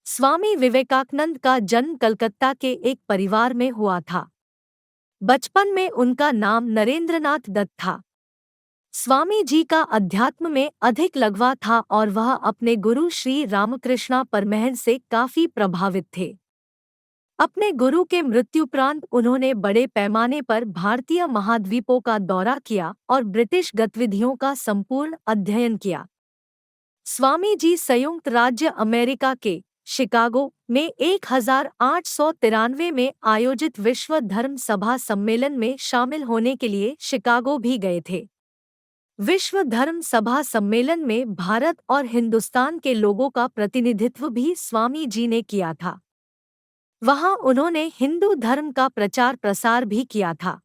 स्वामी विवेकानंद का जन्म कलकत्ता के एक परिवार में हुआ था। बचपन में उनका नाम नरेंद्रनाथ दत्त था। स्वामी जी का अध्यात्म में अधिक लगवा था और वह अपने गुरु श्री रामकृष्णा परमहंस से काफी प्रभावित थे। अपने गुरु के मृत्युपरांत उन्होंने बड़े पैमाने पर भारतीय महाद्वीपों का दौरा किया और ब्रिटिश गतिविधियों का संपूर्ण अध्ययन किया। स्वामी जी संयुक्त राज्य अमेरिका के शिकागो में 1893 में आयोजित विश्व धर्म सभा सम्मेलन में शामिल होने के लिए शिकागो भी गए थे। विश्व धर्म सभा सम्मेलन में भारत और हिंदुस्तान के लोगों का प्रतिनिधित्व भी स्वामी जी ने किया था। वहां उन्होंने हिंदू धर्म का प्रचार प्रसार भी किया था।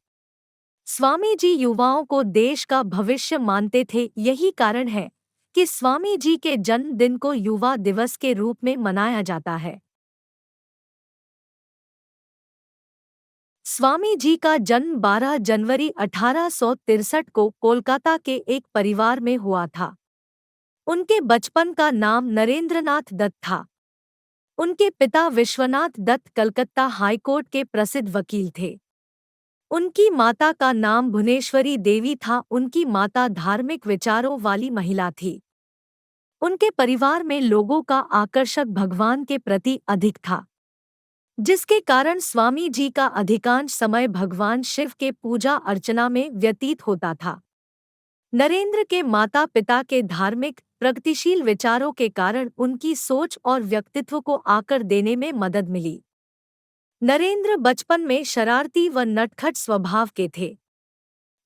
स्वामी जी युवाओं को देश का भविष्य मानते थे। यही कारण है कि स्वामी जी के जन्मदिन को युवा दिवस के रूप में मनाया जाता है। स्वामी जी का जन्म 12 जनवरी 1863 को कोलकाता के एक परिवार में हुआ था। उनके बचपन का नाम नरेंद्रनाथ दत्त था। उनके पिता विश्वनाथ दत्त कलकत्ता हाईकोर्ट के प्रसिद्ध वकील थे। उनकी माता का नाम भुवनेश्वरी देवी था। उनकी माता धार्मिक विचारों वाली महिला थी। उनके परिवार में लोगों का आकर्षक भगवान के प्रति अधिक था, जिसके कारण स्वामी जी का अधिकांश समय भगवान शिव के पूजा अर्चना में व्यतीत होता था। नरेंद्र के माता पिता के धार्मिक प्रगतिशील विचारों के कारण उनकी सोच और व्यक्तित्व को आकर देने में मदद मिली। नरेंद्र बचपन में शरारती व नटखट स्वभाव के थे।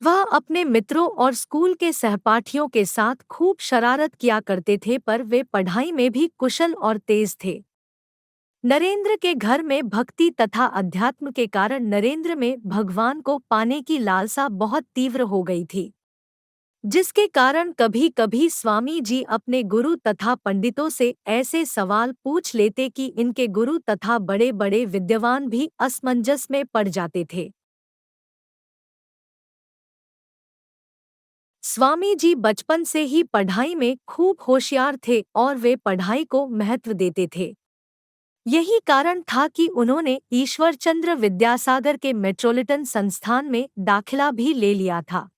वह अपने मित्रों और स्कूल के सहपाठियों के साथ खूब शरारत किया करते थे, पर वे पढ़ाई में भी कुशल और तेज थे। नरेंद्र के घर में भक्ति तथा अध्यात्म के कारण नरेंद्र में भगवान को पाने की लालसा बहुत तीव्र हो गई थी, जिसके कारण कभी कभी स्वामी जी अपने गुरु तथा पंडितों से ऐसे सवाल पूछ लेते कि इनके गुरु तथा बड़े बड़े विद्वान भी असमंजस में पड़ जाते थे। स्वामी जी बचपन से ही पढ़ाई में खूब होशियार थे और वे पढ़ाई को महत्व देते थे। यही कारण था कि उन्होंने ईश्वरचंद्र विद्यासागर के मेट्रोपॉलिटन संस्थान में दाखिला भी ले लिया था।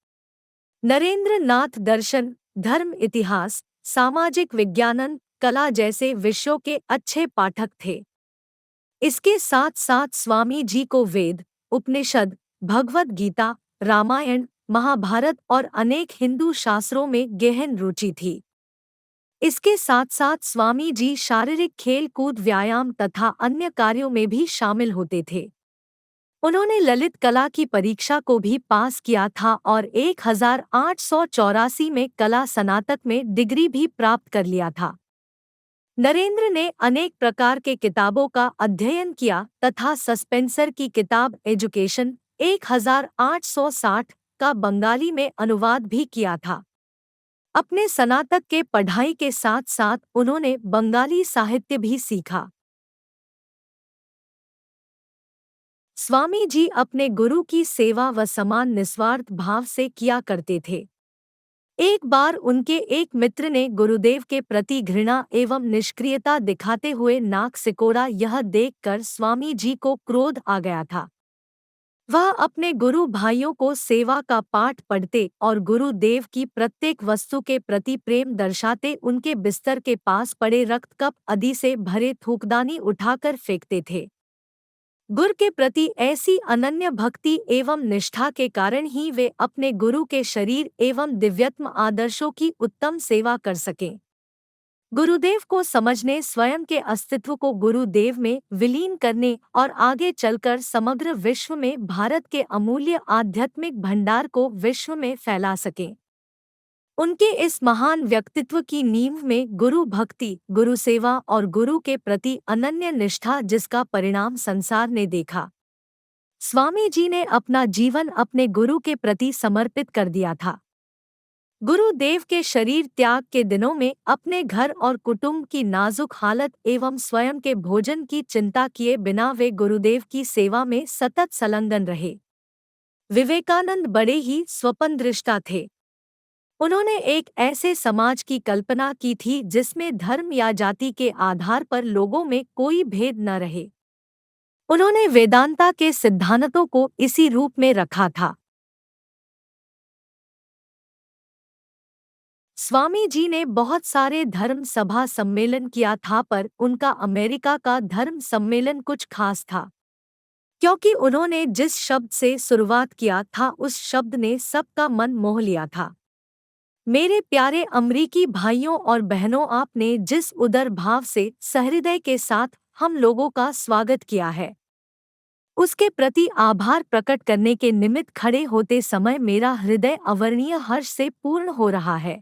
नरेंद्र नाथ दर्शन, धर्म, इतिहास, सामाजिक विज्ञान, कला जैसे विषयों के अच्छे पाठक थे। इसके साथ साथ स्वामी जी को वेद, उपनिषद, भगवद गीता, रामायण, महाभारत और अनेक हिंदू शास्त्रों में गहन रुचि थी। इसके साथ साथ स्वामी जी शारीरिक खेल कूद, व्यायाम तथा अन्य कार्यों में भी शामिल होते थे। उन्होंने ललित कला की परीक्षा को भी पास किया था और 1884 में कला स्नातक में डिग्री भी प्राप्त कर लिया था। नरेंद्र ने अनेक प्रकार के किताबों का अध्ययन किया तथा सस्पेंसर की किताब एजुकेशन 1860 का बंगाली में अनुवाद भी किया था। अपने स्नातक के पढ़ाई के साथ साथ उन्होंने बंगाली साहित्य भी सीखा। स्वामी जी अपने गुरु की सेवा व समान निस्वार्थ भाव से किया करते थे। एक बार उनके एक मित्र ने गुरुदेव के प्रति घृणा एवं निष्क्रियता दिखाते हुए नाक सिकोड़ा। यह देखकर स्वामी जी को क्रोध आ गया था। वह अपने गुरु भाइयों को सेवा का पाठ पढ़ते और गुरुदेव की प्रत्येक वस्तु के प्रति प्रेम दर्शाते उनके बिस्तर के पास पड़े रक्त कप आदि से भरे थूकदानी उठाकर फेंकते थे। गुरु के प्रति ऐसी अनन्य भक्ति एवं निष्ठा के कारण ही वे अपने गुरु के शरीर एवं दिव्यत्म आदर्शों की उत्तम सेवा कर सकें। गुरुदेव को समझने, स्वयं के अस्तित्व को गुरुदेव में विलीन करने और आगे चलकर समग्र विश्व में भारत के अमूल्य आध्यात्मिक भंडार को विश्व में फैला सकें। उनके इस महान व्यक्तित्व की नींव में गुरु भक्ति, गुरु सेवा और गुरु के प्रति अनन्य निष्ठा, जिसका परिणाम संसार ने देखा। स्वामी जी ने अपना जीवन अपने गुरु के प्रति समर्पित कर दिया था। गुरुदेव के शरीर त्याग के दिनों में अपने घर और कुटुंब की नाजुक हालत एवं स्वयं के भोजन की चिंता किए बिना वे गुरुदेव की सेवा में सतत संलग्न रहे। विवेकानंद बड़े ही स्वप्नदृष्टा थे। उन्होंने एक ऐसे समाज की कल्पना की थी जिसमें धर्म या जाति के आधार पर लोगों में कोई भेद न रहे। उन्होंने वेदांता के सिद्धांतों को इसी रूप में रखा था। स्वामी जी ने बहुत सारे धर्म सभा सम्मेलन किया था, पर उनका अमेरिका का धर्म सम्मेलन कुछ खास था, क्योंकि उन्होंने जिस शब्द से शुरुआत किया था उस शब्द ने सबका मन मोह लिया था। मेरे प्यारे अमरीकी भाइयों और बहनों, आपने जिस उदर भाव से सहृदय के साथ हम लोगों का स्वागत किया है, उसके प्रति आभार प्रकट करने के निमित्त खड़े होते समय मेरा हृदय अवर्णीय हर्ष से पूर्ण हो रहा है।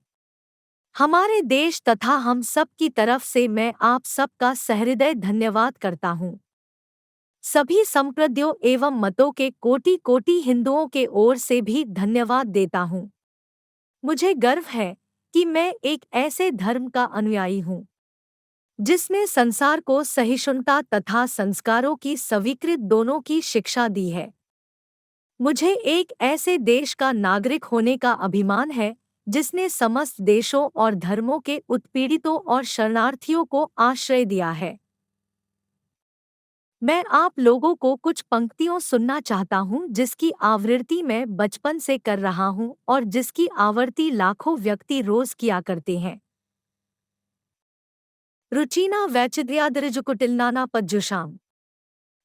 हमारे देश तथा हम सब की तरफ से मैं आप सबका सहृदय धन्यवाद करता हूँ। सभी संप्रदायों एवं मतों के कोटि कोटि हिंदुओं के ओर से भी धन्यवाद देता हूँ। मुझे गर्व है कि मैं एक ऐसे धर्म का अनुयायी हूँ जिसने संसार को सहिष्णुता तथा संस्कारों की स्वीकृत दोनों की शिक्षा दी है। मुझे एक ऐसे देश का नागरिक होने का अभिमान है जिसने समस्त देशों और धर्मों के उत्पीड़ितों और शरणार्थियों को आश्रय दिया है। मैं आप लोगों को कुछ पंक्तियों सुनना चाहता हूँ जिसकी आवृत्ति मैं बचपन से कर रहा हूँ और जिसकी आवृत्ति लाखों व्यक्ति रोज किया करते हैं। रुचिना वैचिद्र्यादरिजुकुटिलनाना पज्जुषाम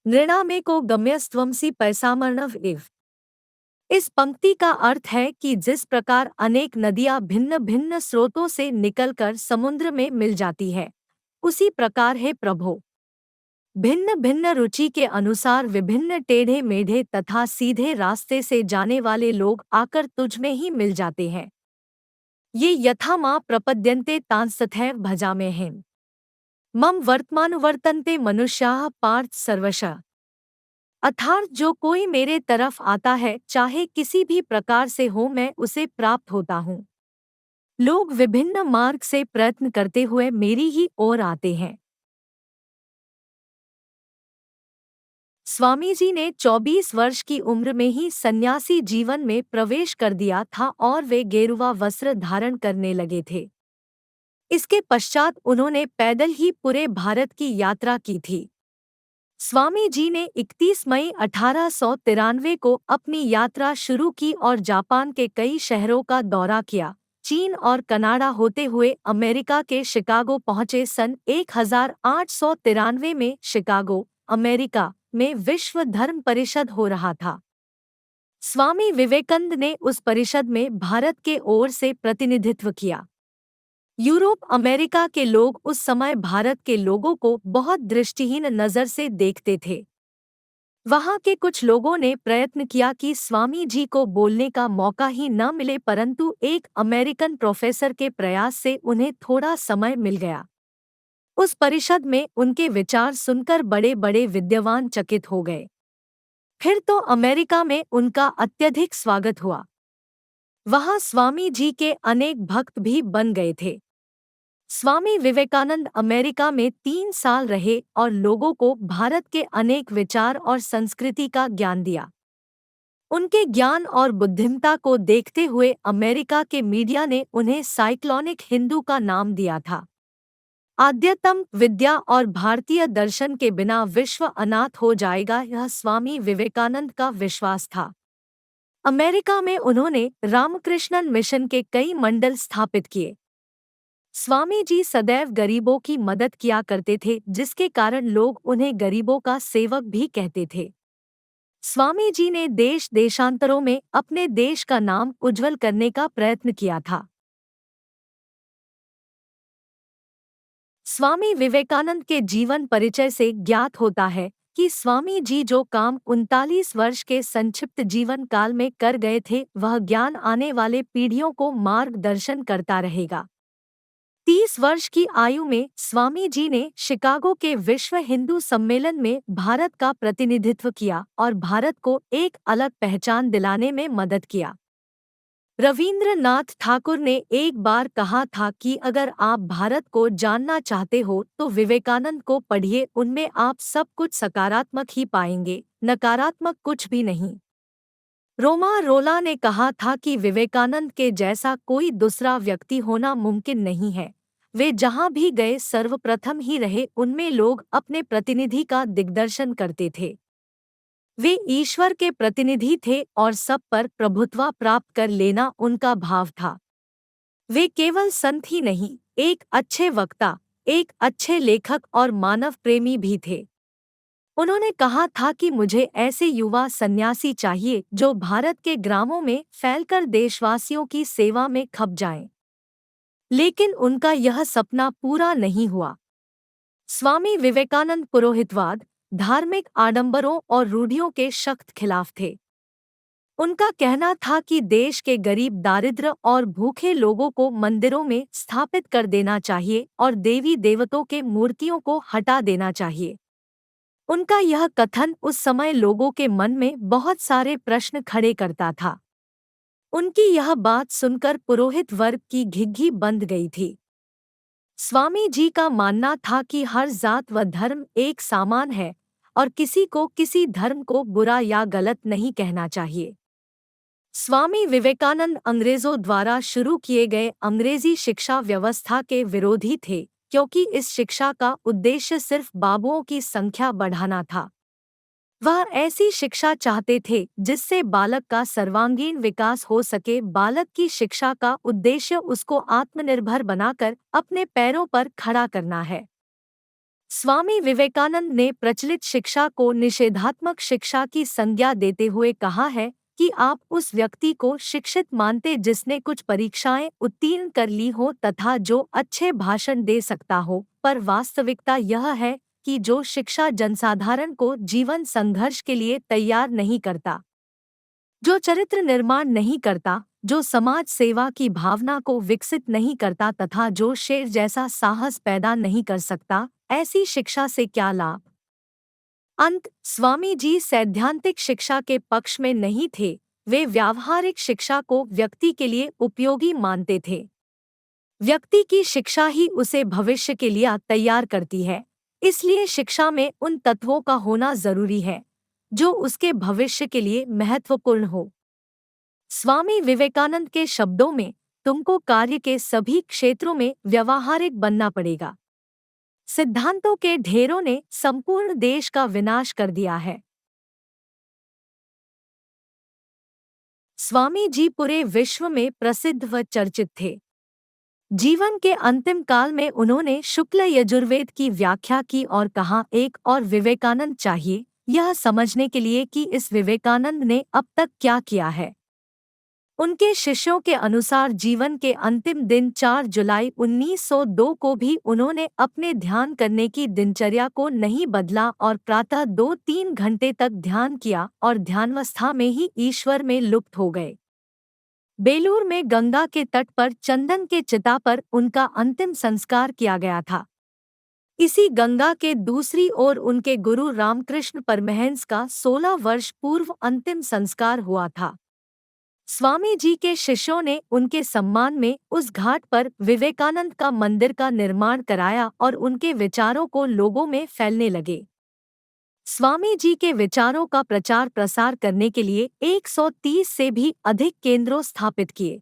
नृणामे को गम्यस्त्वमसि पैसामर्णव इव। इस पंक्ति का अर्थ है कि जिस प्रकार अनेक नदियां भिन्न भिन्न स्रोतों से निकलकर समुद्र में मिल जाती है, उसी प्रकार है प्रभो, भिन्न भिन्न रुचि के अनुसार विभिन्न टेढ़े मेढ़े तथा सीधे रास्ते से जाने वाले लोग आकर तुझ में ही मिल जाते हैं। ये यथा माँ प्रपद्यन्ते तांस्तथैव भजाम्यहम्। मम वर्तमानुवर्तन्ते मनुष्याः पार्थ सर्वशः। अर्थात जो कोई मेरे तरफ आता है, चाहे किसी भी प्रकार से हो, मैं उसे प्राप्त होता हूँ। लोग विभिन्न मार्ग से प्रयत्न करते हुए मेरी ही ओर आते हैं। स्वामी जी ने 24 वर्ष की उम्र में ही सन्यासी जीवन में प्रवेश कर दिया था और वे गेरुआ वस्त्र धारण करने लगे थे। इसके पश्चात उन्होंने पैदल ही पूरे भारत की यात्रा की थी। स्वामी जी ने 31 मई 1893 को अपनी यात्रा शुरू की और जापान के कई शहरों का दौरा किया। चीन और कनाडा होते हुए अमेरिका के शिकागो पहुंचे। सन 1893 में शिकागो, अमेरिका में विश्व धर्म परिषद हो रहा था। स्वामी विवेकानंद ने उस परिषद में भारत के ओर से प्रतिनिधित्व किया। यूरोप अमेरिका के लोग उस समय भारत के लोगों को बहुत दृष्टिहीन नज़र से देखते थे। वहाँ के कुछ लोगों ने प्रयत्न किया कि स्वामी जी को बोलने का मौका ही न मिले, परंतु एक अमेरिकन प्रोफेसर के प्रयास से उन्हें थोड़ा समय मिल गया। उस परिषद में उनके विचार सुनकर बड़े बड़े विद्वान चकित हो गए। फिर तो अमेरिका में उनका अत्यधिक स्वागत हुआ। वहाँ स्वामी जी के अनेक भक्त भी बन गए थे। स्वामी विवेकानंद अमेरिका में 3 साल रहे और लोगों को भारत के अनेक विचार और संस्कृति का ज्ञान दिया। उनके ज्ञान और बुद्धिमता को देखते हुए अमेरिका के मीडिया ने उन्हें साइक्लोनिक हिंदू का नाम दिया था। आध्यात्म, विद्या और भारतीय दर्शन के बिना विश्व अनाथ हो जाएगा, यह स्वामी विवेकानंद का विश्वास था। अमेरिका में उन्होंने रामकृष्णन मिशन के कई मंडल स्थापित किए। स्वामी जी सदैव गरीबों की मदद किया करते थे, जिसके कारण लोग उन्हें गरीबों का सेवक भी कहते थे। स्वामी जी ने देश देशांतरों में अपने देश का नाम उज्जवल करने का प्रयत्न किया था। स्वामी विवेकानंद के जीवन परिचय से ज्ञात होता है कि स्वामी जी जो काम 39 वर्ष के संक्षिप्त जीवन काल में कर गए थे, वह ज्ञान आने वाले पीढ़ियों को मार्गदर्शन करता रहेगा। 30 वर्ष की आयु में स्वामी जी ने शिकागो के विश्व हिंदू सम्मेलन में भारत का प्रतिनिधित्व किया और भारत को एक अलग पहचान दिलाने में मदद किया। रवींद्रनाथ ठाकुर ने एक बार कहा था कि अगर आप भारत को जानना चाहते हो तो विवेकानंद को पढ़िए, उनमें आप सब कुछ सकारात्मक ही पाएंगे, नकारात्मक कुछ भी नहीं। रोमा रोला ने कहा था कि विवेकानंद के जैसा कोई दूसरा व्यक्ति होना मुमकिन नहीं है। वे जहां भी गए सर्वप्रथम ही रहे, उनमें लोग अपने प्रतिनिधि का दिग्दर्शन करते थे। वे ईश्वर के प्रतिनिधि थे और सब पर प्रभुत्व प्राप्त कर लेना उनका भाव था। वे केवल संत ही नहीं, एक अच्छे वक्ता, एक अच्छे लेखक और मानव प्रेमी भी थे। उन्होंने कहा था कि मुझे ऐसे युवा सन्यासी चाहिए जो भारत के ग्रामों में फैलकर देशवासियों की सेवा में खप जाएं। लेकिन उनका यह सपना पूरा नहीं हुआ। स्वामी विवेकानंद पुरोहितवाद, धार्मिक आडंबरों और रूढ़ियों के सख्त खिलाफ थे। उनका कहना था कि देश के गरीब, दारिद्र और भूखे लोगों को मंदिरों में स्थापित कर देना चाहिए और देवी देवताओं के मूर्तियों को हटा देना चाहिए। उनका यह कथन उस समय लोगों के मन में बहुत सारे प्रश्न खड़े करता था। उनकी यह बात सुनकर पुरोहित वर्ग की घिघी बंध गई थी। स्वामी जी का मानना था कि हर जात व धर्म एक समान है और किसी को किसी धर्म को बुरा या गलत नहीं कहना चाहिए। स्वामी विवेकानंद अंग्रेजों द्वारा शुरू किए गए अंग्रेजी शिक्षा व्यवस्था के विरोधी थे, क्योंकि इस शिक्षा का उद्देश्य सिर्फ बाबुओं की संख्या बढ़ाना था। वह ऐसी शिक्षा चाहते थे जिससे बालक का सर्वांगीण विकास हो सके। बालक की शिक्षा का उद्देश्य उसको आत्मनिर्भर बनाकर अपने पैरों पर खड़ा करना है। स्वामी विवेकानंद ने प्रचलित शिक्षा को निषेधात्मक शिक्षा की संज्ञा देते हुए कहा है कि आप उस व्यक्ति को शिक्षित मानते जिसने कुछ परीक्षाएं उत्तीर्ण कर ली हो तथा जो अच्छे भाषण दे सकता हो, पर वास्तविकता यह है कि जो शिक्षा जनसाधारण को जीवन संघर्ष के लिए तैयार नहीं करता, जो चरित्र निर्माण नहीं करता, जो समाज सेवा की भावना को विकसित नहीं करता तथा जो शेर जैसा साहस पैदा नहीं कर सकता, ऐसी शिक्षा से क्या लाभ। स्वामी जी सैद्धांतिक शिक्षा के पक्ष में नहीं थे, वे व्यावहारिक शिक्षा को व्यक्ति के लिए उपयोगी मानते थे। व्यक्ति की शिक्षा ही उसे भविष्य के लिए तैयार करती है, इसलिए शिक्षा में उन तत्वों का होना जरूरी है जो उसके भविष्य के लिए महत्वपूर्ण हो। स्वामी विवेकानंद के शब्दों में, तुमको कार्य के सभी क्षेत्रों में व्यावहारिक बनना पड़ेगा। सिद्धांतों के ढेरों ने संपूर्ण देश का विनाश कर दिया है। स्वामी जी पूरे विश्व में प्रसिद्ध व चर्चित थे। जीवन के अंतिम काल में उन्होंने शुक्ल यजुर्वेद की व्याख्या की और कहा, एक और विवेकानंद चाहिए, यह समझने के लिए कि इस विवेकानंद ने अब तक क्या किया है। उनके शिष्यों के अनुसार जीवन के अंतिम दिन 4 जुलाई 1902 को भी उन्होंने अपने ध्यान करने की दिनचर्या को नहीं बदला और प्रातः 2-3 घंटे तक ध्यान किया और ध्यानावस्था में ही ईश्वर में लुप्त हो गए। बेलूर में गंगा के तट पर चंदन के चिता पर उनका अंतिम संस्कार किया गया था। इसी गंगा के दूसरी ओर उनके गुरु रामकृष्ण परमहंस का 16 वर्ष पूर्व अंतिम संस्कार हुआ था। स्वामी जी के शिष्यों ने उनके सम्मान में उस घाट पर विवेकानंद का मंदिर का निर्माण कराया और उनके विचारों को लोगों में फैलने लगे। स्वामी जी के विचारों का प्रचार प्रसार करने के लिए 130 से भी अधिक केंद्रों स्थापित किए।